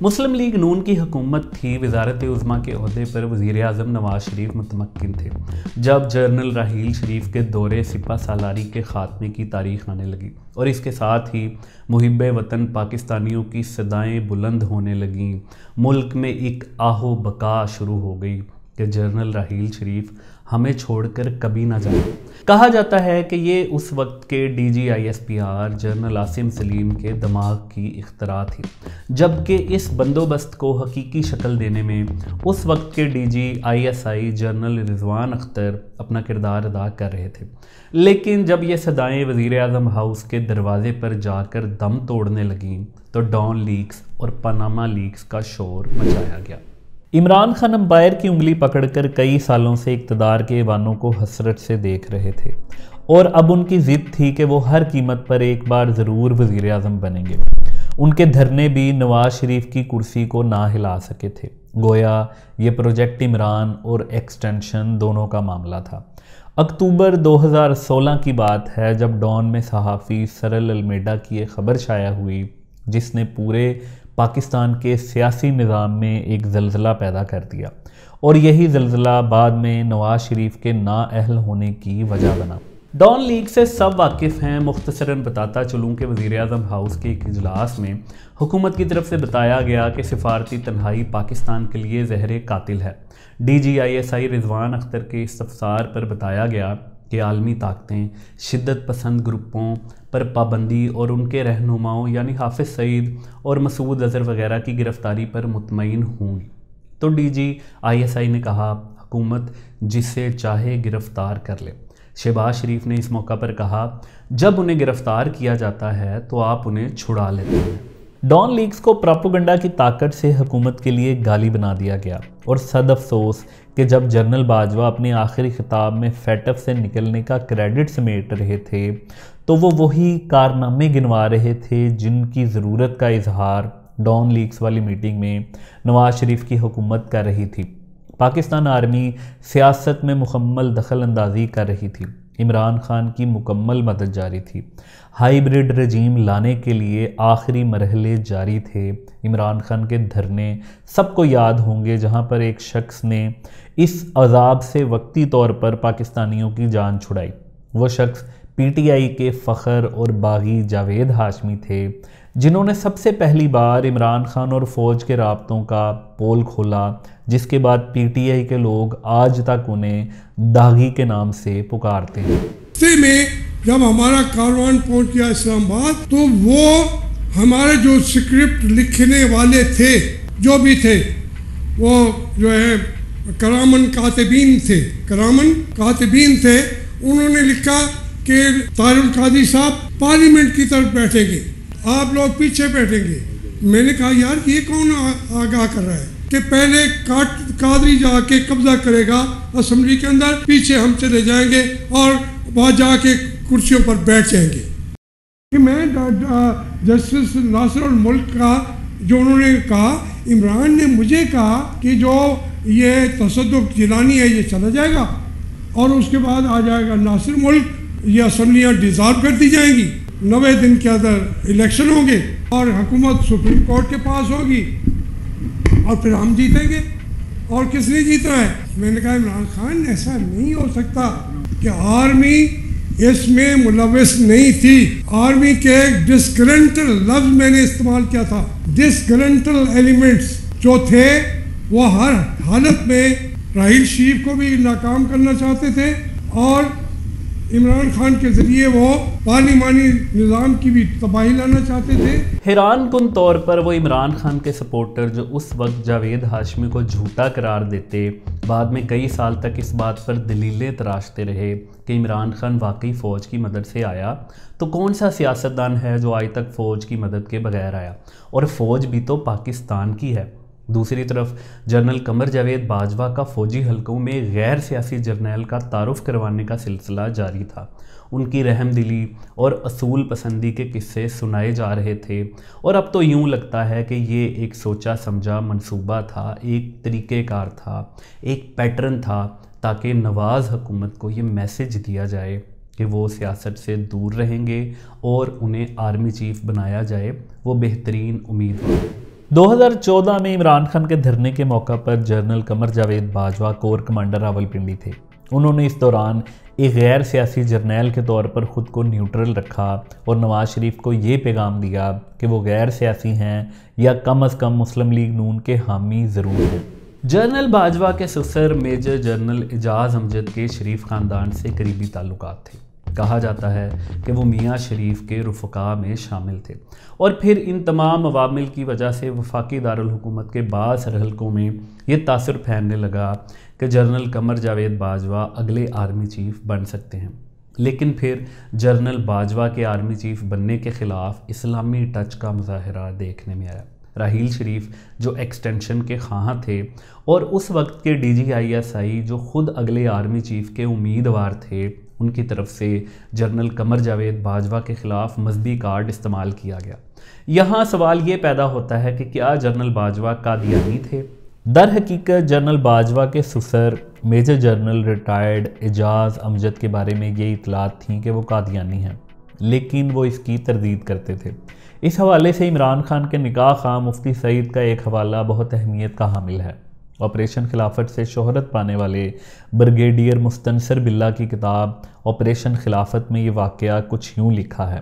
مسلم league نون کی حکومت تھی، وزارت عظمیٰ کے عہدے پر وزیر اعظم نواز شریف متمکن تھے جب جنرل راحیل شریف کے دورے سپہ سالاری کے خاتمے کی تاریخ آنے لگی، اور اس کے ساتھ ہی محب وطن پاکستانیوں کی صدائیں بلند ہونے لگیں۔ ملک میں ایک آہ و بکا شروع ہو گئی کہ جنرل راحیل شریف ہمیں چھوڑ کر کبھی نہ جائیں۔ کہا جاتا ہے کہ یہ اس وقت کے D G I S P R general Asim Saleem کے دماغ کی اختراع تھی، جبکہ اس بندوبست کو حقیقی شکل دینے میں اس وقت کے D G I S I general Rizwan Akhtar اپنا کردار ادا کر رہے تھے۔ لیکن جب یہ صدائیں وزیر اعظم ہاؤس کے دروازے پر جا کر دم توڑنے لگیں تو ڈان لیکس اور پاناما لیکس کا شور مچایا گیا۔ عمران خان امپائر کی انگلی پکڑ کر کئی سالوں سے اقتدار کے ایوانوں کو حسرت سے دیکھ رہے تھے، اور اب ان کی ضد تھی کہ وہ ہر قیمت پر ایک بار ضرور وزیر اعظم بنیں گے۔ ان کے دھرنے بھی نواز شریف کی کرسی کو نہ ہلا سکے تھے، گویا یہ پروجیکٹ عمران اور ایکسٹینشن دونوں کا معاملہ تھا۔ اکتوبر 2016 کی بات ہے جب ڈان میں صحافی سرل المیڈا کی ایک خبر شائع ہوئی جس نے پورے پاکستان کے سیاسی نظام میں ایک زلزلہ پیدا کر دیا، اور یہی زلزلہ بعد میں نواز شریف کے نااہل ہونے کی وجہ بنا۔ ڈان لیگ سے سب واقف ہیں، مختصراً بتاتا چلوں کہ وزیر اعظم ہاؤس کے ایک اجلاس میں حکومت کی طرف سے بتایا گیا کہ سفارتی تنہائی پاکستان کے لیے زہر قاتل ہے۔ D G I S I Rizwan Akhtar کے استفسار پر بتایا گیا کہ عالمی طاقتیں شدت پسند گروپوں پر پابندی اور ان کے رہنماؤں یعنی حافظ سعید اور مسعود اظہر وغیرہ کی گرفتاری پر مطمئن ہوں گی۔ تو ڈی جی آئی ایس آئی نے کہا حکومت جسے چاہے گرفتار کر لے۔ شہباز شریف نے اس موقع پر کہا جب انہیں گرفتار کیا جاتا ہے تو آپ انہیں چھڑا لیتے ہیں۔ ڈان لیگز کو پراپوگنڈا کی طاقت سے حکومت کے لیے گالی بنا دیا گیا، اور صد افسوس کہ جب جنرل باجوہ اپنے آخری خطاب میں فیٹ اف سے نکلنے کا کریڈٹ سمیٹ رہے تھے تو وہ وہی کارنامے گنوا رہے تھے جن کی ضرورت کا اظہار ڈان لیگز والی میٹنگ میں نواز شریف کی حکومت کر رہی تھی۔ پاکستان آرمی سیاست میں مکمل دخل اندازی کر رہی تھی، عمران خان کی مکمل مدد جاری تھی، ہائیبرڈ رجیم لانے کے لیے آخری مرحلے جاری تھے۔ عمران خان کے دھرنے سب کو یاد ہوں گے جہاں پر ایک شخص نے اس عذاب سے وقتی طور پر پاکستانیوں کی جان چھڑائی۔ وہ شخص پی ٹی آئی کے فخر اور باغی جاوید ہاشمی تھے، جنہوں نے سب سے پہلی بار عمران خان اور فوج کے رابطوں کا پول کھولا، جس کے بعد پی ٹی آئی کے لوگ آج تک انہیں داغی کے نام سے پکارتے ہیں۔ میں جب ہمارا کاروان پہنچ گیا اسلام آباد تو وہ ہمارے جو سکرپٹ لکھنے والے تھے جو بھی تھے وہ جو ہے کرامن کاتبین تھے، انہوں نے لکھا کہ طاہر القادری صاحب پارلیمنٹ کی طرف بیٹھیں گے، آپ لوگ پیچھے بیٹھیں گے۔ میں نے کہا یار یہ کون آگاہ کر رہا ہے کہ پہلے قادری جا کے قبضہ کرے گا اسمبلی کے اندر، پیچھے ہم چلے جائیں گے اور وہاں جا کے کرسیوں پر بیٹھ جائیں گے۔ کہ میں جسٹس ناصر الملک کا جو انہوں نے کہا، عمران نے مجھے کہا کہ جو یہ تصدق جیلانی ہے یہ چلا جائے گا اور اس کے بعد آ جائے گا ناصر ملک، یہ اسمبلیاں ڈیزالو کر دی جائیں گی، 90 دن کے اندر الیکشن ہوں گے اور حکومت سپریم کورٹ کے پاس ہوگی اور پھر ہم جیتیں گے۔ اور کس نے جیتنا ہے؟ میں نے کہا عمران خان ایسا نہیں ہو سکتا کہ آرمی اس میں ملوث نہیں تھی۔ آرمی کے ڈسگرنٹل لفظ میں نے استعمال کیا تھا، ڈسگرنٹل ایلیمنٹس جو تھے وہ ہر حالت میں راحیل شریف کو بھی ناکام کرنا چاہتے تھے اور عمران خان کے ذریعے وہ پارلیمانی نظام کی بھی تباہی لانا چاہتے تھے۔ حیران کن طور پر وہ عمران خان کے سپورٹر جو اس وقت جاوید ہاشمی کو جھوٹا قرار دیتے، بعد میں کئی سال تک اس بات پر دلیلیں تراشتے رہے کہ عمران خان واقعی فوج کی مدد سے آیا، تو کون سا سیاستدان ہے جو آج تک فوج کی مدد کے بغیر آیا؟ اور فوج بھی تو پاکستان کی ہے۔ دوسری طرف جنرل قمر جاوید باجوہ کا فوجی حلقوں میں غیر سیاسی جرنیل کا تعارف کروانے کا سلسلہ جاری تھا۔ ان کی رحم دلی اور اصول پسندی کے قصے سنائے جا رہے تھے، اور اب تو یوں لگتا ہے کہ یہ ایک سوچا سمجھا منصوبہ تھا، ایک طریقہ کار تھا، ایک پیٹرن تھا، تاکہ نواز حکومت کو یہ میسج دیا جائے کہ وہ سیاست سے دور رہیں گے اور انہیں آرمی چیف بنایا جائے وہ بہترین امیدوار۔ 2014 میں عمران خان کے دھرنے کے موقع پر general Qamar Javed Bajwa corps commander Rawalpindi تھے۔ انہوں نے اس دوران ایک غیر سیاسی جرنیل کے طور پر خود کو نیوٹرل رکھا اور نواز شریف کو یہ پیغام دیا کہ وہ غیر سیاسی ہیں یا کم از کم مسلم لیگ نون کے حامی ضرور ہیں۔ جنرل باجوہ کے سسر میجر جنرل اعجاز امجد کے شریف خاندان سے قریبی تعلقات تھے۔ کہا جاتا ہے کہ وہ میاں شریف کے رفقا میں شامل تھے، اور پھر ان تمام عوامل کی وجہ سے وفاقی دارالحکومت کے بعض حلقوں میں یہ تاثر پھیلنے لگا کہ جنرل قمر جاوید باجوہ اگلے آرمی چیف بن سکتے ہیں۔ لیکن پھر جنرل باجوہ کے آرمی چیف بننے کے خلاف اسلامی ٹچ کا مظاہرہ دیکھنے میں آیا۔ راحیل شریف جو ایکسٹینشن کے خواہاں تھے اور اس وقت کے DGISI جو خود اگلے آرمی چیف کے امیدوار تھے، ان کی طرف سے جنرل قمر جاوید باجوہ کے خلاف مذہبی کارڈ استعمال کیا گیا۔ یہاں سوال یہ پیدا ہوتا ہے کہ کیا جنرل باجوہ قادیانی تھے؟ در حقیقت جنرل باجوہ کے سسر میجر جنرل ریٹائرڈ اعجاز امجد کے بارے میں یہ اطلاعات تھیں کہ وہ قادیانی ہیں، لیکن وہ اس کی تردید کرتے تھے۔ اس حوالے سے عمران خان کے نکاح خواہ مفتی سعید کا ایک حوالہ بہت اہمیت کا حامل ہے۔ آپریشن خلافت سے شہرت پانے والے بریگیڈیئر مستنصر باللہ کی کتاب آپریشن خلافت میں یہ واقعہ کچھ یوں لکھا ہے۔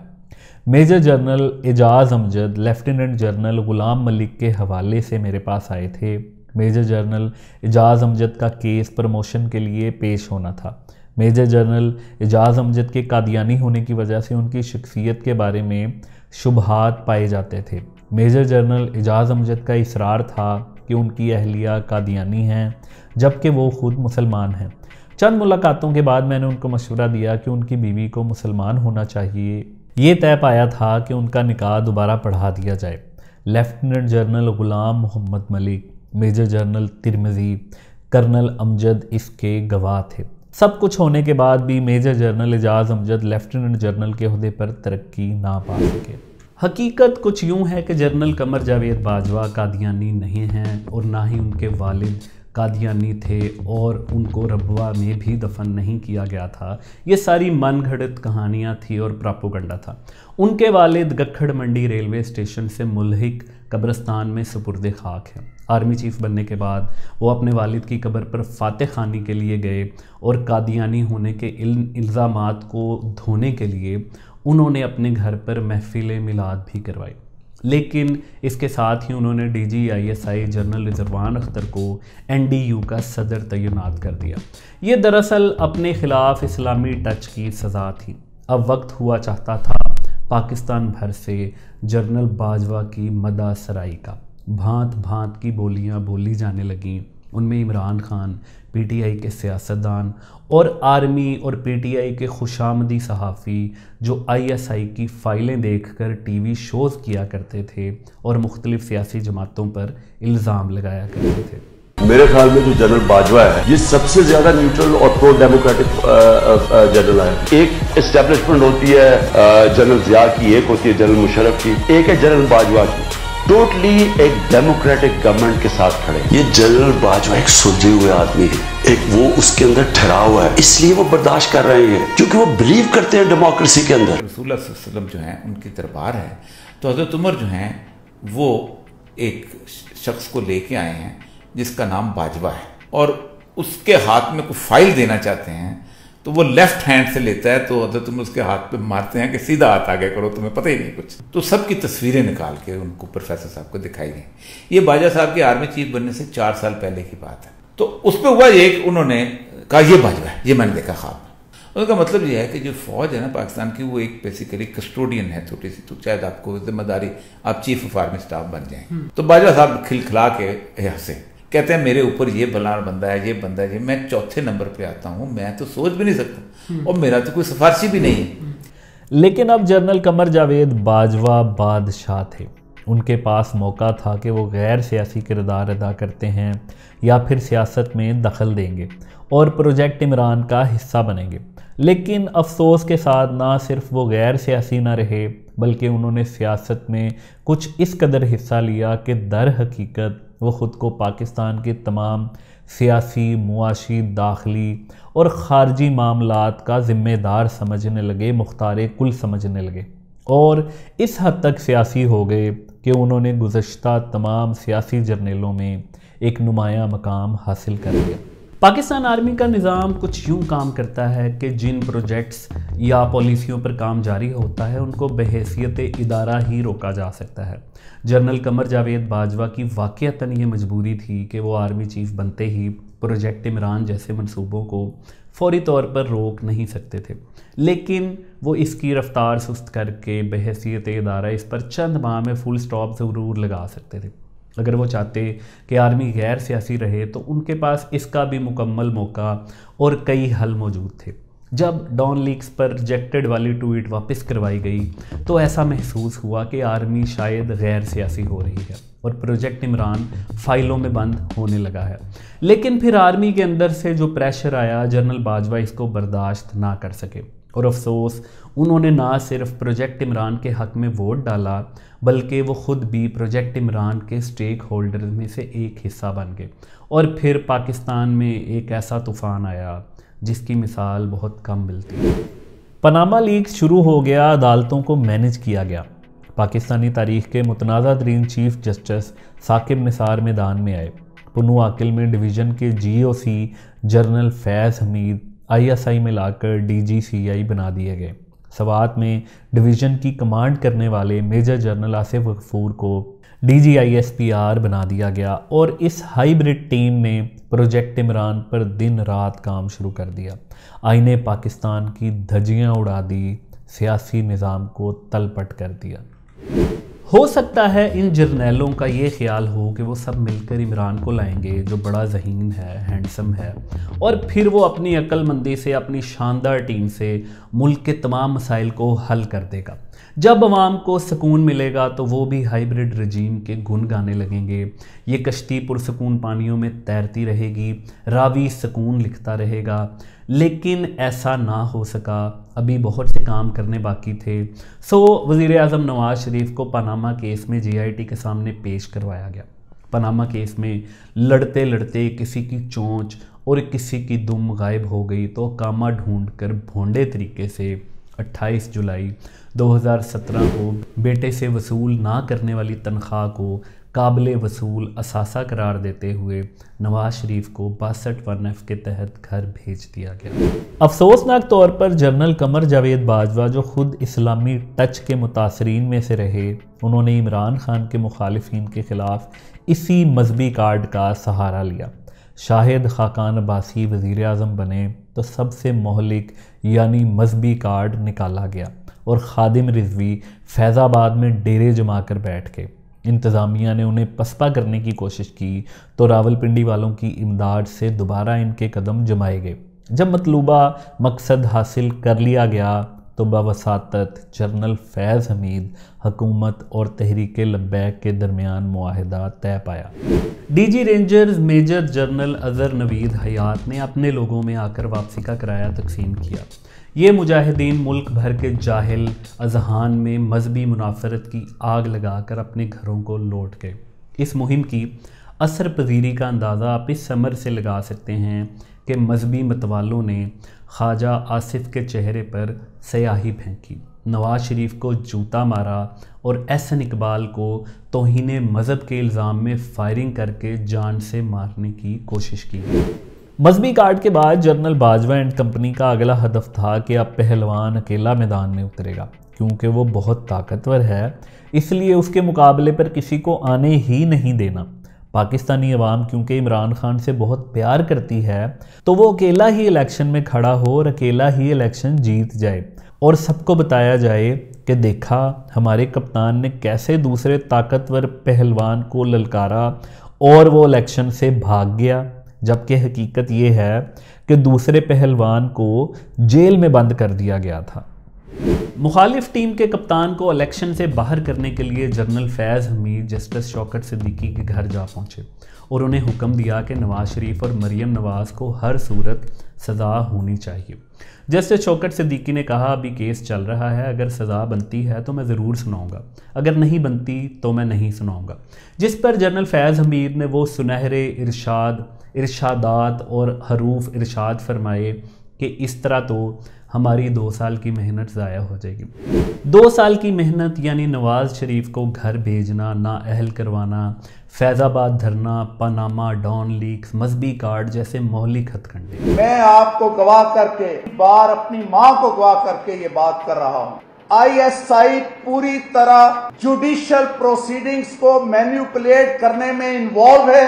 میجر جنرل اعجاز امجد لیفٹیننٹ جنرل غلام ملک کے حوالے سے میرے پاس آئے تھے۔ میجر جنرل اعجاز امجد کا کیس پروموشن کے لیے پیش ہونا تھا۔ میجر جنرل اعجاز امجد کے قادیانی ہونے کی وجہ سے ان کی شخصیت کے بارے میں شبہات پائے جاتے تھے۔ میجر جنرل اعجاز امجد کا اصرار تھا کہ ان کی اہلیہ قادیانی ہیں جبکہ وہ خود مسلمان ہیں۔ چند ملاقاتوں کے بعد میں نے ان کو مشورہ دیا کہ ان کی بیوی کو مسلمان ہونا چاہیے۔ یہ طے پایا تھا کہ ان کا نکاح دوبارہ پڑھا دیا جائے۔ لیفٹیننٹ جنرل غلام محمد ملک، میجر جنرل ترمذی، کرنل امجد اس کے گواہ تھے۔ سب کچھ ہونے کے بعد بھی میجر جنرل اعجاز امجد لیفٹیننٹ جنرل کے عہدے پر ترقی نہ پا سکے۔ حقیقت کچھ یوں ہے کہ جنرل قمر جاوید باجوہ قادیانی نہیں ہیں اور نہ ہی ان کے والد قادیانی تھے، اور ان کو ربوہ میں بھی دفن نہیں کیا گیا تھا۔ یہ ساری من گھڑت کہانیاں تھی اور پراپوگنڈا تھا۔ ان کے والد گکھڑ منڈی ریلوے اسٹیشن سے ملحق قبرستان میں سپرد خاک ہیں۔ آرمی چیف بننے کے بعد وہ اپنے والد کی قبر پر فاتح خوانی کے لیے گئے اور قادیانی ہونے کے الزامات کو دھونے کے لیے انہوں نے اپنے گھر پر محفل میلاد بھی کروائی۔ لیکن اس کے ساتھ ہی انہوں نے DGISI جنرل رضوان اختر کو NDU کا صدر تعینات کر دیا۔ یہ دراصل اپنے خلاف اسلامی ٹچ کی سزا تھی۔ اب وقت ہوا چاہتا تھا پاکستان بھر سے جنرل باجوہ کی مدح سرائی کا۔ بھانت بھانت کی بولیاں بولی جانے لگیں، ان میں عمران خان، PTI کے سیاستدان اور آرمی اور PTI کے خوشامدی صحافی جو ISI کی فائلیں دیکھ کر TV شوز کیا کرتے تھے اور مختلف سیاسی جماعتوں پر الزام لگایا کرتے تھے۔ میرے خیال میں جو جنرل باجوہ ہے یہ سب سے زیادہ نیوٹرل اور پرو ڈیموکریٹک جنرل ہے۔ ایک اسٹیبلشمنٹ ہوتی ہے جنرل ضیاء کی، ایک ہوتی ہے جنرل مشرف کی، ایک ہے جنرل باجوہ کی۔ ٹوٹلی ایک ڈیموکریٹک گورنمنٹ کے ساتھ کھڑے۔ یہ جنرل باجوہ ایک سلجھے ہوئے آدمی ہے، ایک وہ اس کے اندر ٹھہرا ہوا ہے، اس لیے وہ برداشت کر رہے ہیں کیونکہ وہ بلیو کرتے ہیں ڈیموکریسی کے اندر۔ رسول اللہ صلی اللہ علیہ وسلم جو ہیں ان کی دربار ہے، تو حضرت عمر جو ہیں وہ ایک شخص کو لے کے آئے ہیں جس کا نام باجوہ ہے، اور اس کے ہاتھ میں کوئی فائل دینا چاہتے ہیں تو وہ لیفٹ ہینڈ سے لیتا ہے، تو حضرت عمر اس کے ہاتھ پہ مارتے ہیں کہ سیدھا ہاتھ آگے کرو، تمہیں پتہ ہی نہیں کچھ۔ تو سب کی تصویریں نکال کے ان کو پروفیسر صاحب کو دکھائی گئی۔ یہ باجوہ صاحب کے آرمی چیف بننے سے 4 سال پہلے کی بات ہے۔ تو اس پہ ہوا یہ کہ انہوں نے کہا یہ باجوہ ہے، یہ میں نے دیکھا خواب۔ ان کا مطلب یہ ہے کہ جو فوج ہے نا پاکستان کی، وہ ایک بیسیکلی کسٹوڈین ہے تھوڑی سی، تو شاید آپ کو ذمہ داری، آپ چیف آف آرمی اسٹاف بن جائیں۔ تو باجوہ صاحب کھلکھلا کے ہنسے، کہتے ہیں میرے اوپر یہ بلان بندہ ہے، یہ بندہ ہے، میں 4تھے نمبر پہ آتا ہوں، میں تو سوچ بھی نہیں سکتا، اور میرا تو کوئی سفارشی بھی نہیں ہے۔ لیکن اب جنرل قمر جاوید باجوہ بادشاہ تھے۔ ان کے پاس موقع تھا کہ وہ غیر سیاسی کردار ادا کرتے ہیں یا پھر سیاست میں دخل دیں گے اور پروجیکٹ عمران کا حصہ بنیں گے۔ لیکن افسوس کے ساتھ نہ صرف وہ غیر سیاسی نہ رہے بلکہ انہوں نے سیاست میں کچھ اس قدر حصہ لیا کہ در حقیقت وہ خود کو پاکستان کے تمام سیاسی، معاشی، داخلی اور خارجی معاملات کا ذمہ دار سمجھنے لگے، مختار کل سمجھنے لگے، اور اس حد تک سیاسی ہو گئے کہ انہوں نے گزشتہ تمام سیاسی جرنیلوں میں ایک نمایاں مقام حاصل کر لیا۔ پاکستان آرمی کا نظام کچھ یوں کام کرتا ہے کہ جن پروجیکٹس یا پالیسیوں پر کام جاری ہوتا ہے ان کو بحیثیت ادارہ ہی روکا جا سکتا ہے۔ جنرل قمر جاوید باجوہ کی واقعتاً یہ مجبوری تھی کہ وہ آرمی چیف بنتے ہی پروجیکٹ عمران جیسے منصوبوں کو فوری طور پر روک نہیں سکتے تھے، لیکن وہ اس کی رفتار سست کر کے بحیثیت ادارہ اس پر چند ماہ میں فل سٹاپ ضرور لگا سکتے تھے۔ اگر وہ چاہتے کہ آرمی غیر سیاسی رہے تو ان کے پاس اس کا بھی مکمل موقع اور کئی حل موجود تھے۔ جب ڈان لیکس پر ریجیکٹڈ والی ٹویٹ واپس کروائی گئی تو ایسا محسوس ہوا کہ آرمی شاید غیر سیاسی ہو رہی ہے اور پروجیکٹ عمران فائلوں میں بند ہونے لگا ہے۔ لیکن پھر آرمی کے اندر سے جو پریشر آیا، جنرل باجوہ اس کو برداشت نہ کر سکے اور افسوس انہوں نے نہ صرف پروجیکٹ عمران کے حق میں ووٹ ڈالا بلکہ وہ خود بھی پروجیکٹ عمران کے سٹیک ہولڈر میں سے ایک حصہ بن گئے، اور پھر پاکستان میں ایک ایسا طوفان آیا جس کی مثال بہت کم ملتی ہے۔ پاناما لیکس شروع ہو گیا، عدالتوں کو مینج کیا گیا۔ پاکستانی تاریخ کے متنازع ترین چیف جسٹس ثاقب نثار میدان میں آئے۔ پنو عاقل میں ڈویژن کے GOC جنرل فیض حمید ISI میں لا کر DGCI بنا دیے گئے۔ سوات میں ڈویژن کی کمانڈ کرنے والے میجر جنرل آصف غفور کو DGISPR بنا دیا گیا، اور اس ہائیبرڈ ٹیم نے پروجیکٹ عمران پر دن رات کام شروع کر دیا، آئین پاکستان کی دھجیاں اڑا دی، سیاسی نظام کو تلپٹ کر دیا۔ ہو سکتا ہے ان جرنیلوں کا یہ خیال ہو کہ وہ سب مل کر عمران کو لائیں گے جو بڑا ذہین ہے، ہینڈسم ہے، اور پھر وہ اپنی عقل مندی سے، اپنی شاندار ٹیم سے ملک کے تمام مسائل کو حل کر دے گا۔ جب عوام کو سکون ملے گا تو وہ بھی ہائیبرڈ رجیم کے گن گانے لگیں گے، یہ کشتی پرسکون پانیوں میں تیرتی رہے گی، راوی سکون لکھتا رہے گا۔ لیکن ایسا نہ ہو سکا، ابھی بہت سے کام کرنے باقی تھے۔ وزیر اعظم نواز شریف کو پاناما کیس میں GIT کے سامنے پیش کروایا گیا۔ پاناما کیس میں لڑتے لڑتے کسی کی چونچ اور کسی کی دم غائب ہو گئی تو کامہ ڈھونڈ کر بھونڈے طریقے سے 28 جولائی 2017 کو بیٹے سے وصول نہ کرنے والی تنخواہ کو قابل وصول اثاثہ قرار دیتے ہوئے نواز شریف کو 62(1)(f) کے تحت گھر بھیج دیا گیا۔ افسوسناک طور پر جنرل قمر جاوید باجوہ جو خود اسلامی ٹچ کے متاثرین میں سے رہے، انہوں نے عمران خان کے مخالفین کے خلاف اسی مذہبی کارڈ کا سہارا لیا۔ شاہد خاقان عباسی وزیر اعظم بنے تو سب سے مہلک یعنی مذہبی کارڈ نکالا گیا، اور خادم رضوی فیض آباد میں ڈیرے جما کر بیٹھ گئے۔ انتظامیہ نے انہیں پسپا کرنے کی کوشش کی تو راولپنڈی والوں کی امداد سے دوبارہ ان کے قدم جمائے گئے۔ جب مطلوبہ مقصد حاصل کر لیا گیا تو بوساطت جنرل فیض حمید حکومت اور تحریک لبیک کے درمیان معاہدہ طے پایا۔ DG rangers major general Azhar Naveed Hayat نے اپنے لوگوں میں آ کر واپسی کا کرایہ تقسیم کیا۔ یہ مجاہدین ملک بھر کے جاہل اذہان میں مذہبی منافرت کی آگ لگا کر اپنے گھروں کو لوٹ گئے۔ اس مہم کی اثر پذیری کا اندازہ آپ اس ثمر سے لگا سکتے ہیں کہ مذہبی متوالوں نے خواجہ آصف کے چہرے پر سیاہی پھینکی، نواز شریف کو جوتا مارا اور احسن اقبال کو توہین مذہب کے الزام میں فائرنگ کر کے جان سے مارنے کی کوشش کی۔ مذہبی کارڈ کے بعد جنرل باجوہ اینڈ کمپنی کا اگلا ہدف تھا کہ اب پہلوان اکیلا میدان میں اترے گا، کیونکہ وہ بہت طاقتور ہے، اس لیے اس کے مقابلے پر کسی کو آنے ہی نہیں دینا۔ پاکستانی عوام کیونکہ عمران خان سے بہت پیار کرتی ہے تو وہ اکیلا ہی الیکشن میں کھڑا ہو اور اکیلا ہی الیکشن جیت جائے، اور سب کو بتایا جائے کہ دیکھا ہمارے کپتان نے کیسے دوسرے طاقتور پہلوان کو للکارا اور وہ الیکشن سے بھاگ گیا، جبکہ حقیقت یہ ہے کہ دوسرے پہلوان کو جیل میں بند کر دیا گیا تھا۔ مخالف ٹیم کے کپتان کو الیکشن سے باہر کرنے کے لیے جنرل فیض حمید جسٹس شوکت صدیقی کے گھر جا پہنچے اور انہیں حکم دیا کہ نواز شریف اور مریم نواز کو ہر صورت سزا ہونی چاہیے۔ جسٹس شوکت صدیقی نے کہا اربی کیس چل رہا ہے، اگر سزا بنتی ہے تو میں ضرور سناؤں گا، اگر نہیں بنتی تو میں نہیں سناؤں گا، جس پر جنرل فیض حمید نے وہ سنہرے ارشادات اور حروف ارشاد فرمائے کہ اس طرح تو ہماری 2 سال کی محنت ضائع ہو جائے گی۔ 2 سال کی محنت یعنی نواز شریف کو گھر بھیجنا، نااہل کروانا، فیض آباد دھرنا، پاناما ڈان لیکس، مذہبی کارڈ جیسے مہلک ہتھ کنڈے۔ میں آپ کو گواہ کر کے، بار اپنی ماں کو گواہ کر کے یہ بات کر رہا ہوں، ISI پوری طرح جوڈیشل پروسیڈنگز کو مینیپولیٹ کرنے میں انوالو ہے،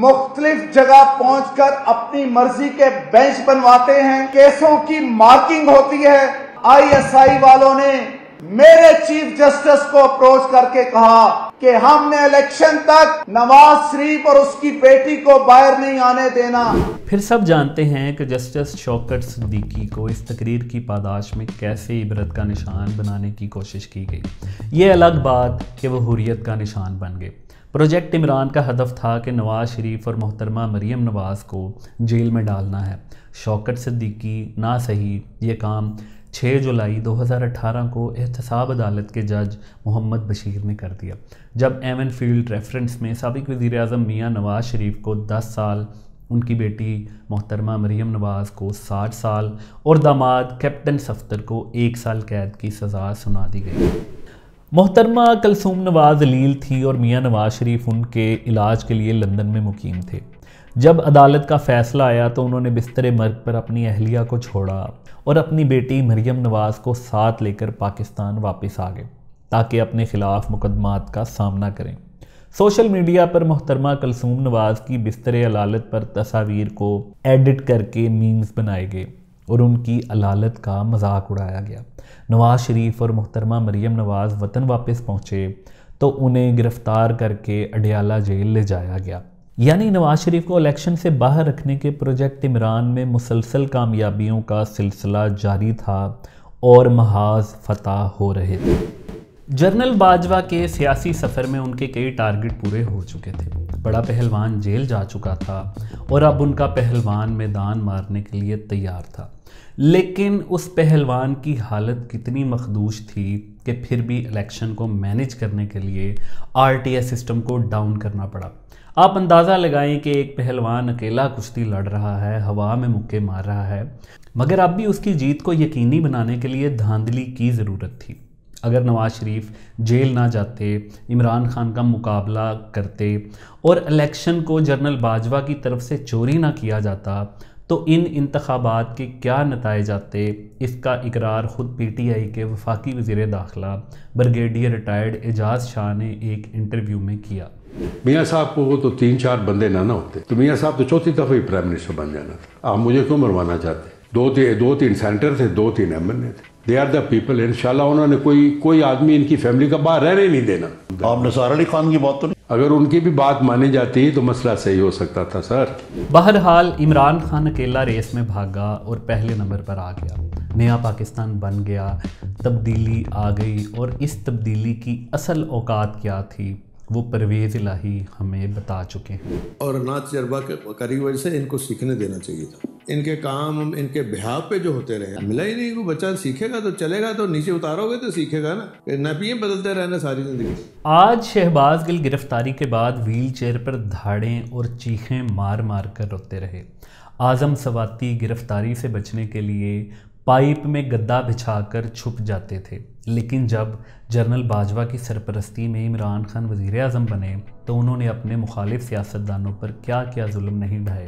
مختلف جگہ پہنچ کر اپنی مرضی کے بینچ بنواتے ہیں، کیسوں کی مارکنگ ہوتی ہے۔ ISI والوں نے میرے چیف جسٹس کو اپروچ کر کے کہا کہ ہم نے الیکشن تک نواز شریف اور اس کی بیٹی کو باہر نہیں آنے دینا۔ پھر سب جانتے ہیں کہ جسٹس شوکت صدیقی کو اس تقریر کی پاداش میں کیسے عبرت کا نشان بنانے کی کوشش کی گئی۔ یہ الگ بات کہ وہ حریت کا نشان بن گئے۔ پروجیکٹ عمران کا ہدف تھا کہ نواز شریف اور محترمہ مریم نواز کو جیل میں ڈالنا ہے۔ شوکت صدیقی نہ صحیح، یہ کام 6 جولائی 2018 کو احتساب عدالت کے جج محمد بشیر نے کر دیا، جب ایون فیلڈ ریفرنس میں سابق وزیر اعظم میاں نواز شریف کو 10 سال، ان کی بیٹی محترمہ مریم نواز کو 60 سال اور داماد کیپٹن صفدر کو 1 سال قید کی سزا سنا دی گئی۔ محترمہ کلثوم نواز ذلیل تھی اور میاں نواز شریف ان کے علاج کے لیے لندن میں مقیم تھے۔ جب عدالت کا فیصلہ آیا تو انہوں نے بستر مرگ پر اپنی اہلیہ کو چھوڑا اور اپنی بیٹی مریم نواز کو ساتھ لے کر پاکستان واپس آ گئے تاکہ اپنے خلاف مقدمات کا سامنا کریں۔ سوشل میڈیا پر محترمہ کلثوم نواز کی بستر علالت پر تصاویر کو ایڈٹ کر کے میمز بنائے گئے اور ان کی علالت کا مذاق اڑایا گیا۔ نواز شریف اور محترمہ مریم نواز وطن واپس پہنچے تو انہیں گرفتار کر کے اڈیالہ جیل لے جایا گیا۔ یعنی نواز شریف کو الیکشن سے باہر رکھنے کے پروجیکٹ عمران میں مسلسل کامیابیوں کا سلسلہ جاری تھا اور محاذ فتح ہو رہے تھے۔ جنرل باجوہ کے سیاسی سفر میں ان کے کئی ٹارگٹ پورے ہو چکے تھے۔ بڑا پہلوان جیل جا چکا تھا اور اب ان کا پہلوان میدان مارنے کے لیے تیار تھا، لیکن اس پہلوان کی حالت کتنی مخدوش تھی کہ پھر بھی الیکشن کو مینیج کرنے کے لیے RTS سسٹم کو ڈاؤن کرنا پڑا۔ آپ اندازہ لگائیں کہ ایک پہلوان اکیلا کشتی لڑ رہا ہے، ہوا میں مکے مار رہا ہے، مگر اب بھی اس کی جیت کو یقینی بنانے کے لیے دھاندلی کی ضرورت تھی۔ اگر نواز شریف جیل نہ جاتے، عمران خان کا مقابلہ کرتے اور الیکشن کو جنرل باجوہ کی طرف سے چوری نہ کیا جاتا تو ان انتخابات کے کیا نتائج آتے، اس کا اقرار خود PTI کے وفاقی وزیر داخلہ بریگیڈیئر ریٹائرڈ اعجاز شاہ نے ایک انٹرویو میں کیا۔ میاں صاحب کو تو 3-4 بندے نہ ہوتے تو میاں صاحب تو چوتھی دفعہ ہی پرائم منسٹر بن جانا تھا۔ آپ مجھے کیوں مروانا چاہتے؟ 2-3 سینٹر تھے، 2-3 MLA تھے۔ دے آر دا پیپل، انشاءاللہ انہوں نے کوئی آدمی ان کی فیملی کا باہر رہنے نہیں دینا۔ آپ نثار علی خان کی بات تو نہیں؟ اگر ان کی بھی بات مانی جاتی تو مسئلہ صحیح ہو سکتا تھا سر۔ بہرحال عمران خان اکیلا ریس میں بھاگا اور پہلے نمبر پر آ گیا، نیا پاکستان بن گیا، تبدیلی آ گئی، اور اس تبدیلی کی اصل اوقات کیا تھی وہ پرویز الہی ہمیں بتا چکے ہیں۔ اور نا تجربہ کری وجہ سے ان کو سیکھنے دینا چاہیے تھا۔ ان کے کام ان کے بہاو پہ جو ہوتے رہے، ملا ہی نہیں، کوئی بچہ سیکھے گا تو چلے گا، تو نیچے اتارو گے تو سیکھے گا نا، نپیے بدلتے رہنا ساری زندگی۔ آج شہباز گل گرفتاری کے بعد ویل چیئر پر دھاڑیں اور چیخیں مار مار کر روتے رہے۔ اعظم سواتی گرفتاری سے بچنے کے لیے پائپ میں گدا بچھا کر چھپ جاتے تھے، لیکن جب جنرل باجوہ کی سرپرستی میں عمران خان وزیر اعظم بنے تو انہوں نے اپنے مخالف سیاستدانوں پر کیا کیا ظلم نہیں ڈھائے۔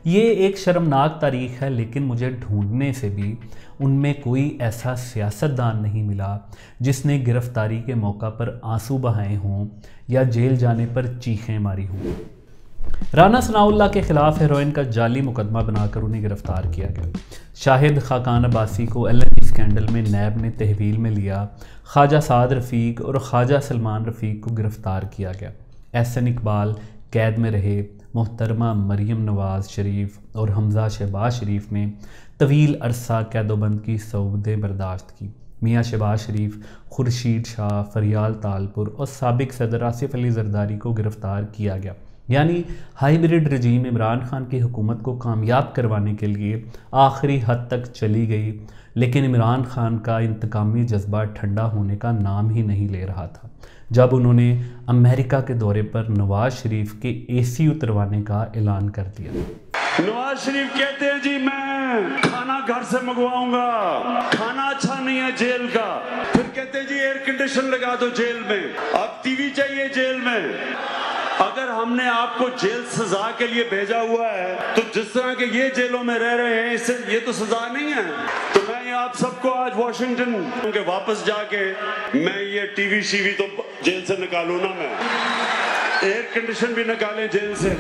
یہ ایک شرمناک تاریخ ہے، لیکن مجھے ڈھونڈنے سے بھی ان میں کوئی ایسا سیاستدان نہیں ملا جس نے گرفتاری کے موقع پر آنسو بہائے ہوں یا جیل جانے پر چیخیں ماری ہوں۔ رانا ثناء اللہ کے خلاف ہیروئن کا جعلی مقدمہ بنا کر انہیں گرفتار کیا گیا۔ شاہد خاقان عباسی کو LNG اسکینڈل میں نیب نے تحویل میں لیا۔ خواجہ سعد رفیق اور خواجہ سلمان رفیق کو گرفتار کیا گیا۔ احسن اقبال قید میں رہے۔ محترمہ مریم نواز شریف اور حمزہ شہباز شریف نے طویل عرصہ قید و بند کی صعوبتیں برداشت کی۔ میاں شہباز شریف، خورشید شاہ، فریال تالپور اور سابق صدر آصف علی زرداری کو گرفتار کیا گیا۔ یعنی ہائیبریڈ رجیم عمران خان کی حکومت کو کامیاب کروانے کے لیے آخری حد تک چلی گئی، لیکن عمران خان کا انتقامی جذبہ ٹھنڈا ہونے کا نام ہی نہیں لے رہا تھا جب انہوں نے امریکہ کے دورے پر نواز شریف کے AC اتروانے کا اعلان کر دیا۔ نواز شریف کہتے ہیں جی میں کھانا گھر سے منگواؤں گا، کھانا اچھا نہیں ہے جیل کا، پھر کہتے ہیں جی ایئر کنڈیشن لگا دو جیل میں، اب ٹی وی چاہیے جیل میں۔ اگر ہم نے آپ کو جیل سزا کے لیے بھیجا ہوا ہے تو جس طرح کہ یہ جیلوں میں رہ رہے ہیں، اس سے یہ تو سزا نہیں ہے۔ تو میں آپ سب کو آج واشنگٹن کے واپس جا کے میں یہ ٹی وی شی وی تو جیل سے نکالوں نا، میں ایئر کنڈیشن بھی نکالیں جیل سے۔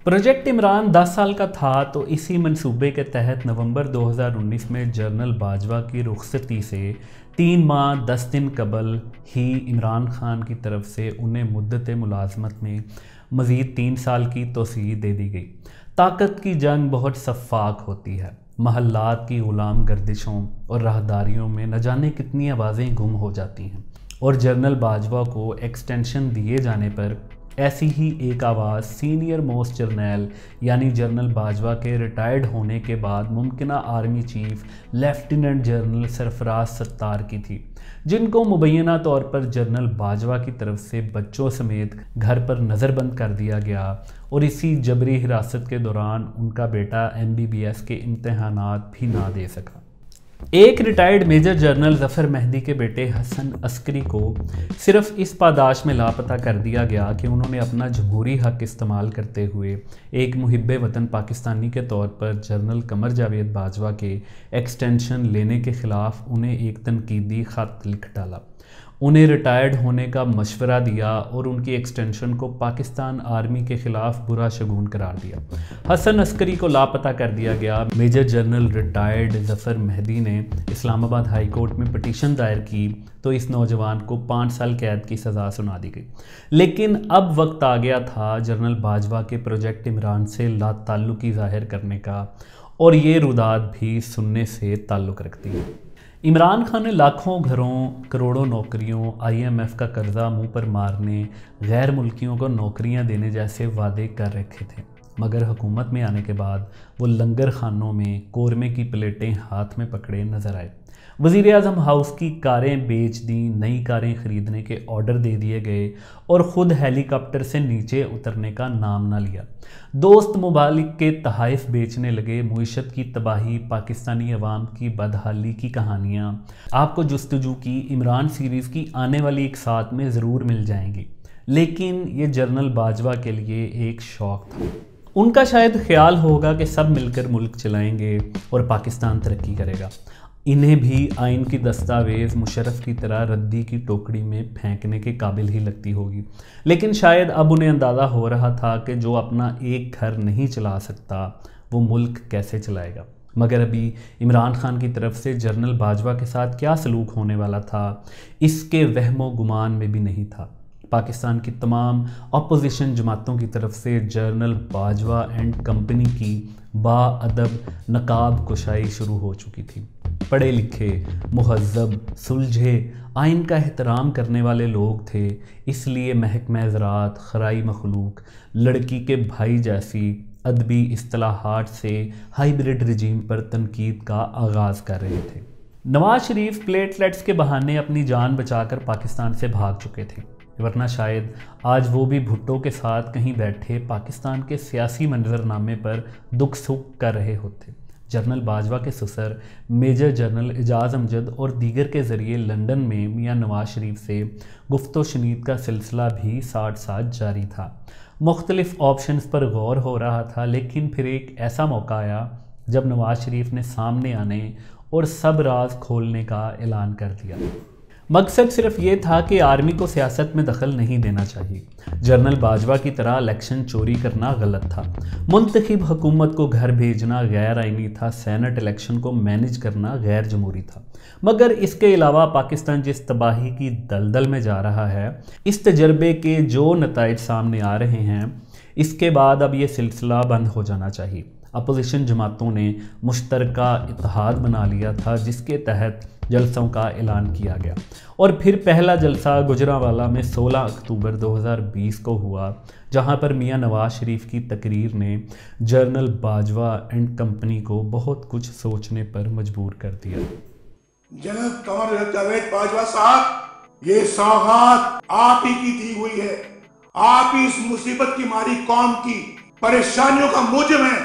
پروجیکٹ عمران 10 سال کا تھا تو اسی منصوبے کے تحت نومبر 2019 میں جنرل باجوہ کی رخصتی سے 3 ماہ 10 دن قبل ہی عمران خان کی طرف سے انہیں مدت ملازمت میں مزید 3 سال کی توسیع دے دی گئی۔ طاقت کی جنگ بہت شفاف ہوتی ہے، محلات کی غلام گردشوں اور راہداریوں میں نہ جانے کتنی آوازیں گم ہو جاتی ہیں، اور جنرل باجوہ کو ایکسٹینشن دیے جانے پر ایسی ہی ایک آواز سینئر موسٹ جرنیل یعنی جنرل باجوہ کے ریٹائرڈ ہونے کے بعد ممکنہ آرمی چیف لیفٹیننٹ جنرل سرفراز ستار کی تھی، جن کو مبینہ طور پر جنرل باجوہ کی طرف سے بچوں سمیت گھر پر نظر بند کر دیا گیا، اور اسی جبری حراست کے دوران ان کا بیٹا MBBS کے امتحانات بھی نہ دے سکا۔ ایک ریٹائرڈ میجر جنرل ظفر مہدی کے بیٹے حسن عسکری کو صرف اس پاداش میں لاپتہ کر دیا گیا کہ انہوں نے اپنا جمہوری حق استعمال کرتے ہوئے ایک محب وطن پاکستانی کے طور پر جنرل قمر جاوید باجوہ کے ایکسٹینشن لینے کے خلاف انہیں ایک تنقیدی خط لکھ ڈالا، انہیں ریٹائرڈ ہونے کا مشورہ دیا اور ان کی ایکسٹینشن کو پاکستان آرمی کے خلاف برا شگون قرار دیا۔ حسن عسکری کو لاپتہ کر دیا گیا۔ میجر جنرل ریٹائرڈ ظفر مہدی نے اسلام آباد ہائی کورٹ میں پٹیشن دائر کی تو اس نوجوان کو 5 سال قید کی سزا سنا دی گئی، لیکن اب وقت آ گیا تھا جنرل باجوہ کے پروجیکٹ عمران سے لا تعلقی ظاہر کرنے کا، اور یہ روداد بھی سننے سے تعلق رکھتی ہے۔ عمران خان نے لاکھوں گھروں، کروڑوں نوکریوں، IMF کا قرضہ منہ پر مارنے، غیر ملکیوں کو نوکریاں دینے جیسے وعدے کر رکھے تھے، مگر حکومت میں آنے کے بعد وہ لنگر خانوں میں قورمے کی پلیٹیں ہاتھ میں پکڑے نظر آئے۔ وزیر اعظم ہاؤس کی کاریں بیچ دیں، نئی کاریں خریدنے کے آرڈر دے دیے گئے اور خود ہیلی کاپٹر سے نیچے اترنے کا نام نہ لیا۔ دوست ممالک کے تحائف بیچنے لگے، معیشت کی تباہی، پاکستانی عوام کی بدحالی کی کہانیاں آپ کو جستجو کی عمران سیریز کی آنے والی ایک ساتھ میں ضرور مل جائیں گی، لیکن یہ جنرل باجوہ کے لیے ایک شوق تھا۔ ان کا شاید خیال ہوگا کہ سب مل کر ملک چلائیں گے اور پاکستان ترقی کرے گا، انہیں بھی آئین کی دستاویز مشرف کی طرح ردی کی ٹوکری میں پھینکنے کے قابل ہی لگتی ہوگی، لیکن شاید اب انہیں اندازہ ہو رہا تھا کہ جو اپنا ایک گھر نہیں چلا سکتا وہ ملک کیسے چلائے گا۔ مگر ابھی عمران خان کی طرف سے جنرل باجوہ کے ساتھ کیا سلوک ہونے والا تھا اس کے وہم و گمان میں بھی نہیں تھا۔ پاکستان کی تمام اپوزیشن جماعتوں کی طرف سے جنرل باجوہ اینڈ کمپنی کی با ادب نقاب کشائی شروع ہو چکی تھی۔ پڑھے لکھے، مہذب، سلجھے، آئین کا احترام کرنے والے لوگ تھے، اس لیے محکمہ زراعت، خرائی مخلوق، لڑکی کے بھائی جیسی ادبی اصطلاحات سے ہائیبرڈ رجیم پر تنقید کا آغاز کر رہے تھے۔ نواز شریف پلیٹلیٹس کے بہانے اپنی جان بچا کر پاکستان سے بھاگ چکے تھے، ورنہ شاید آج وہ بھی بھٹو کے ساتھ کہیں بیٹھے پاکستان کے سیاسی منظرنامے پر دکھ سکھ کر رہے ہوتے۔ جنرل باجوہ کے سسر میجر جنرل اعجاز امجد اور دیگر کے ذریعے لندن میں میاں نواز شریف سے گفت و شنید کا سلسلہ بھی ساتھ ساتھ جاری تھا۔ مختلف آپشنز پر غور ہو رہا تھا، لیکن پھر ایک ایسا موقع آیا جب نواز شریف نے سامنے آنے اور سب راز کھولنے کا اعلان کر دیا۔ مقصد صرف یہ تھا کہ آرمی کو سیاست میں دخل نہیں دینا چاہیے، جنرل باجوہ کی طرح الیکشن چوری کرنا غلط تھا، منتخب حکومت کو گھر بھیجنا غیر آئینی تھا، سینٹ الیکشن کو مینج کرنا غیر جمہوری تھا۔ مگر اس کے علاوہ پاکستان جس تباہی کی دلدل میں جا رہا ہے، اس تجربے کے جو نتائج سامنے آ رہے ہیں، اس کے بعد اب یہ سلسلہ بند ہو جانا چاہیے۔ اپوزیشن جماعتوں نے مشترکہ اتحاد بنا لیا تھا جس کے تحت جلسوں کا اعلان کیا گیا، اور پھر پہلا جلسہ گجرانوالہ میں 16 اکتوبر 2020 کو ہوا، جہاں پر میاں نواز شریف کی تقریر نے جنرل باجوہ اینڈ کمپنی کو بہت کچھ سوچنے پر مجبور کر دیا۔ جنرل قمر جاوید باجوہ صاحب، یہ سوغات آپ ہی کی دی ہوئی ہے، آپ ہی اس مصیبت کی ماری قوم کی پریشانیوں کا موجب ہیں۔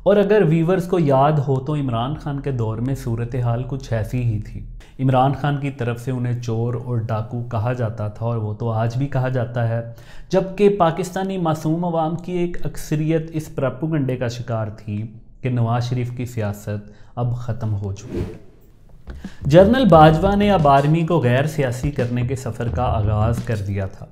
اور اگر ویورز کو یاد ہو تو عمران خان کے دور میں صورتحال کچھ ایسی ہی تھی. عمران خان کی طرف سے انہیں چور اور ڈاکو کہا جاتا تھا، اور وہ تو آج بھی کہا جاتا ہے، جبکہ پاکستانی معصوم عوام کی ایک اکثریت اس پروپیگنڈے کا شکار تھی کہ نواز شریف کی سیاست اب ختم ہو چکی ہے. جنرل باجوہ نے اب آرمی کو غیر سیاسی کرنے کے سفر کا آغاز کر دیا تھا.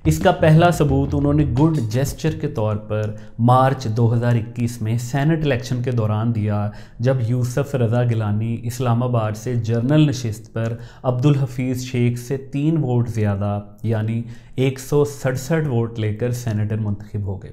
اس کا پہلا ثبوت انہوں نے گڈ جیسچر کے طور پر مارچ 2021 میں سینٹ الیکشن کے دوران دیا، جب یوسف رضا گیلانی اسلام آباد سے جنرل نشست پر عبدالحفیظ شیخ سے 3 ووٹ زیادہ یعنی 167 ووٹ لے کر سینیٹر منتخب ہو گئے.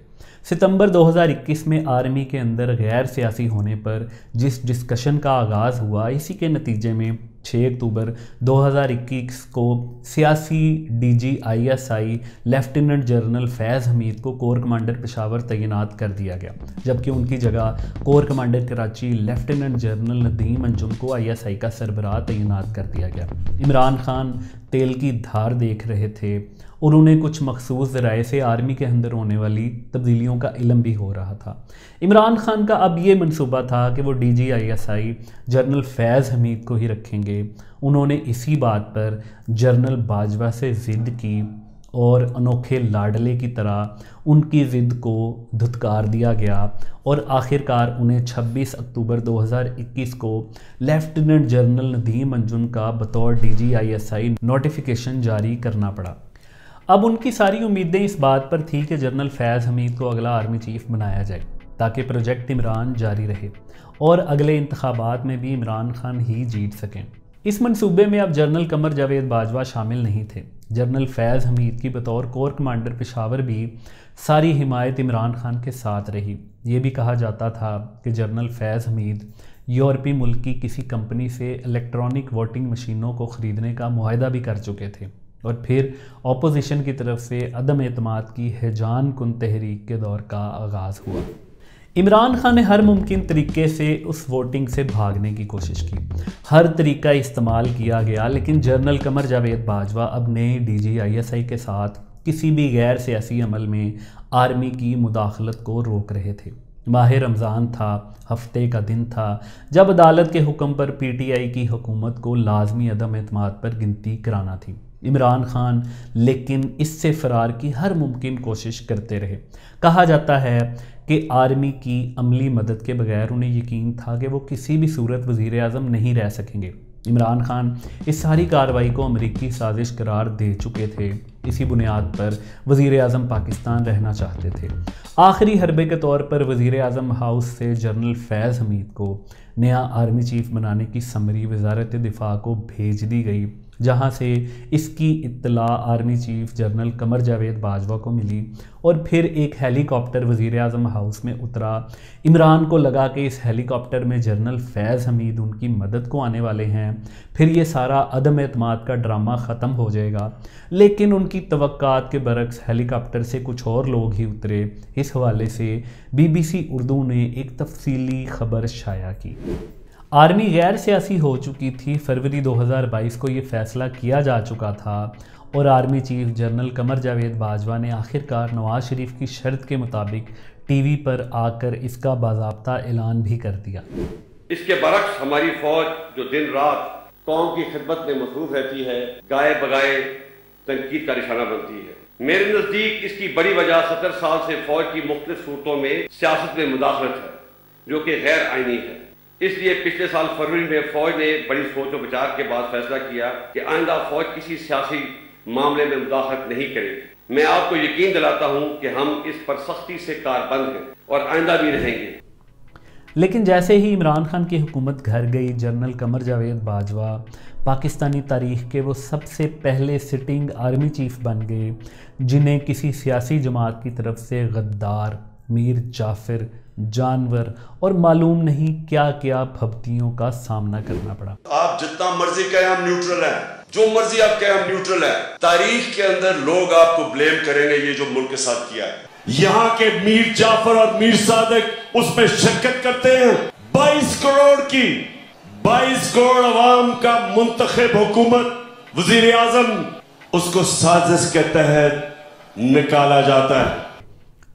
ستمبر 2021 میں آرمی کے اندر غیر سیاسی ہونے پر جس ڈسکشن کا آغاز ہوا، اسی کے نتیجے میں 6 اکتوبر 2021 کو سیاسی DGISI لیفٹیننٹ جنرل فیض حمید کو کور کمانڈر پشاور تعینات کر دیا گیا، جبکہ ان کی جگہ corps commander Karachi lieutenant general Nadeem Anjum کو ISI کا سربراہ تعینات کر دیا گیا. عمران خان تیل کی دھار دیکھ رہے تھے اور انہیں کچھ مخصوص ذرائع سے آرمی کے اندر ہونے والی تبدیلیوں کا علم بھی ہو رہا تھا. عمران خان کا اب یہ منصوبہ تھا کہ وہ DGISI جنرل فیض حمید کو ہی رکھیں گے. انہوں نے اسی بات پر جنرل باجوہ سے ضد کی اور انوکھے لاڈلے کی طرح ان کی ضد کو دھتکار دیا گیا، اور آخرکار انہیں 26 اکتوبر 2021 کو لیفٹیننٹ جنرل ندیم انجم کا بطور DGISI نوٹیفیکیشن جاری کرنا پڑا. اب ان کی ساری امیدیں اس بات پر تھی کہ جنرل فیض حمید کو اگلا آرمی چیف بنایا جائے تاکہ پروجیکٹ عمران جاری رہے اور اگلے انتخابات میں بھی عمران خان ہی جیت سکیں. اس منصوبے میں اب جنرل قمر جاوید باجوہ شامل نہیں تھے. جنرل فیض حمید کی بطور کور کمانڈر پشاور بھی ساری حمایت عمران خان کے ساتھ رہی. یہ بھی کہا جاتا تھا کہ جنرل فیض حمید یورپی ملک کی کسی کمپنی سے الیکٹرانک ووٹنگ مشینوں کو خریدنے کا معاہدہ بھی کر چکے تھے، اور پھر اپوزیشن کی طرف سے عدم اعتماد کی ہیجان کن تحریک کے دور کا آغاز ہوا. عمران خان نے ہر ممکن طریقے سے اس ووٹنگ سے بھاگنے کی کوشش کی. ہر طریقہ استعمال کیا گیا، لیکن جنرل قمر جاوید باجوہ اب نئے DGISI کے ساتھ کسی بھی غیر سیاسی عمل میں آرمی کی مداخلت کو روک رہے تھے. ماہ رمضان تھا، ہفتے کا دن تھا جب عدالت کے حکم پر PTI کی حکومت کو لازمی عدم اعتماد پر گنتی کرانا تھی. عمران خان لیکن اس سے فرار کی ہر ممکن کوشش کرتے رہے. کہا جاتا ہے کہ آرمی کی عملی مدد کے بغیر انہیں یقین تھا کہ وہ کسی بھی صورت وزیر اعظم نہیں رہ سکیں گے. عمران خان اس ساری کارروائی کو امریکی سازش قرار دے چکے تھے. اسی بنیاد پر وزیر اعظم پاکستان رہنا چاہتے تھے. آخری حربے کے طور پر وزیر اعظم ہاؤس سے جنرل فیض حمید کو نیا آرمی چیف بنانے کی سمری وزارت دفاع کو بھیج دی گئی، جہاں سے اس کی اطلاع army chief general Qamar Javed Bajwa کو ملی، اور پھر ایک ہیلی کاپٹر وزیر اعظم ہاؤس میں اترا. عمران کو لگا کہ اس ہیلی کاپٹر میں جنرل فیض حمید ان کی مدد کو آنے والے ہیں، پھر یہ سارا عدم اعتماد کا ڈرامہ ختم ہو جائے گا. لیکن ان کی توقعات کے برعکس ہیلی کاپٹر سے کچھ اور لوگ ہی اترے. اس حوالے سے BBC اردو نے ایک تفصیلی خبر شائع کی. آرمی غیر سیاسی ہو چکی تھی. فروری 2022 کو یہ فیصلہ کیا جا چکا تھا، اور army chief general Qamar Javed Bajwa نے آخرکار نواز شریف کی شرط کے مطابق ٹی وی پر آ کر اس کا باضابطہ اعلان بھی کر دیا. اس کے برعکس ہماری فوج جو دن رات قوم کی خدمت میں مصروف رہتی ہے، گائے بگائے تنقید کا نشانہ بنتی ہے. میرے نزدیک اس کی بڑی وجہ 70 سال سے فوج کی مختلف صورتوں میں سیاست میں مداخلت ہے، جو کہ غیر آئینی ہے. اس لیے پچھلے سال فروری میں فوج نے بڑی سوچ و بچار کے بعد فیصلہ کیا کہ آئندہ فوج کسی سیاسی معاملے میں مداخلت نہیں کرے گی. میں آپ کو یقین دلاتا ہوں کہ ہم اس پر سختی سے کاربند ہیں اور آئندہ بھی رہیں گے. لیکن جیسے ہی عمران خان کی حکومت گھر گئی، جنرل قمر جاوید باجوہ پاکستانی تاریخ کے وہ سب سے پہلے سٹنگ آرمی چیف بن گئے جنہیں کسی سیاسی جماعت کی طرف سے غدار، میر جعفر، جانور اور معلوم نہیں کیا کیا بھبتیوں کا سامنا کرنا پڑا. آپ جتنا مرضی کہیں ہم نیوٹرل ہیں، جو مرضی آپ کہیں ہم نیوٹرل ہیں، تاریخ کے اندر لوگ آپ کو بلیم کریں گے یہ جو ملک کے ساتھ کیا ہے. یہاں کے میر جعفر اور میر صادق اس میں شرکت کرتے ہیں. 22 کروڑ عوام کا منتخب حکومت وزیر اعظم، اس کو سازش کے تحت نکالا جاتا ہے.